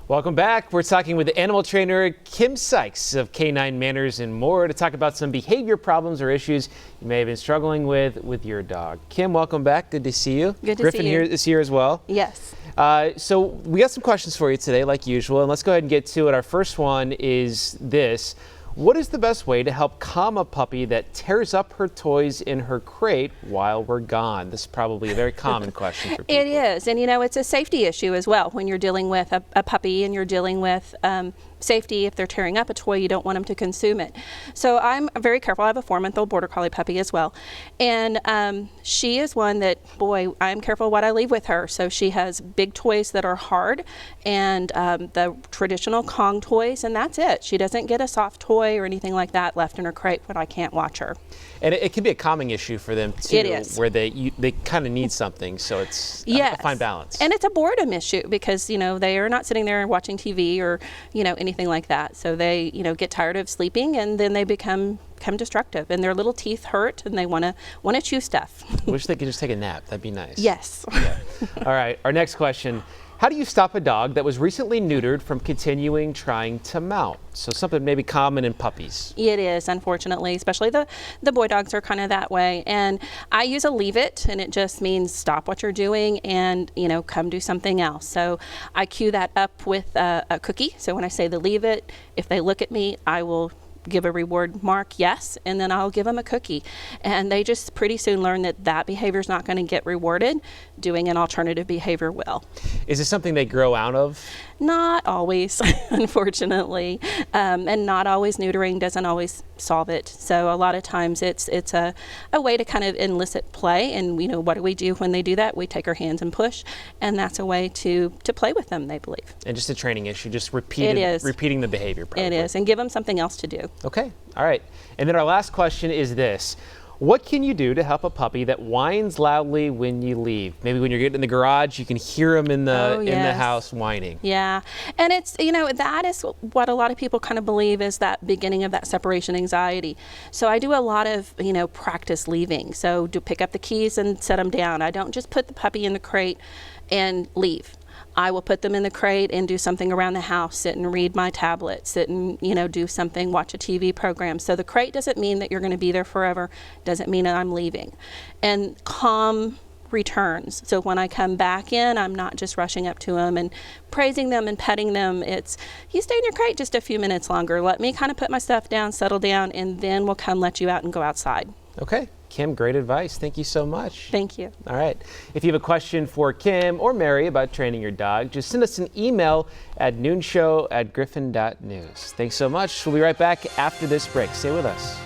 Welcome back. We're talking with animal trainer Kim Sykes of Canine Manners and More to talk about some behavior problems or issues you may have been struggling with your dog. Kim, welcome back. Good to see you. Good to Griffin see you. Is here as well. Yes. So we got some questions for you today, like usual, and let's go ahead and get to it. Our first one is this. What is the best way to help calm a puppy that tears up her toys in her crate while we're gone? This is probably a very common question for people. It is, and you know, it's a safety issue as well when you're dealing with a puppy and you're dealing with safety. If they're tearing up a toy, you don't want them to consume it. So I'm very careful. I have a 4-month-old border collie puppy as well, and she is one that, boy, I'm careful what I leave with her. So she has big toys that are hard and the traditional Kong toys, and that's it. She doesn't get a soft toy or anything like that left in her crate when I can't watch her. And it can be a calming issue for them too. It is. Where they kind of need something, so it's yes. a fine balance. And it's a boredom issue because, you know, they are not sitting there watching TV or, you know, anything like that. So they, you know, get tired of sleeping and then they become destructive and their little teeth hurt and they want to chew stuff. I wish they could just take a nap. That'd be nice. Yes. Yeah. All right. Our next question. How do you stop a dog that was recently neutered from continuing trying to mount? So something maybe common in puppies. It is, unfortunately, especially the boy dogs are kind of that way. And I use a leave it, and it just means stop what you're doing and, you know, come do something else. So I cue that up with a cookie. So when I say the leave it, if they look at me, I will give a reward mark, yes, and then I'll give them a cookie. And they just pretty soon learn that that behavior is not going to get rewarded. Doing an alternative behavior will. Is this something they grow out of? Not always, unfortunately. And not always. Neutering doesn't always solve it. So a lot of times it's a way to kind of elicit play. And, you know, what do we do when they do that? We take our hands and push. And that's a way to play with them, they believe. And just a training issue, just repeating the behavior probably. It is, and give them something else to do. Okay, all right. And then our last question is this. What can you do to help a puppy that whines loudly when you leave? Maybe when you're getting in the garage, you can hear them in the house whining. Yeah, and it's, you know, that is what a lot of people kind of believe is that beginning of that separation anxiety. So I do a lot of, you know, practice leaving. So do pick up the keys and set them down. I don't just put the puppy in the crate and leave. I will put them in the crate and do something around the house, sit and read my tablet, sit and, you know, do something, watch a TV program. So the crate doesn't mean that you're going to be there forever, doesn't mean that I'm leaving. And calm returns. So when I come back in, I'm not just rushing up to them and praising them and petting them. It's, you stay in your crate just a few minutes longer. Let me kind of put my stuff down, settle down, and then we'll come let you out and go outside. Okay. Kim, great advice. Thank you so much. Thank you. All right. If you have a question for Kim or Mary about training your dog, just send us an email at noonshow@griffin.news. Thanks so much. We'll be right back after this break. Stay with us.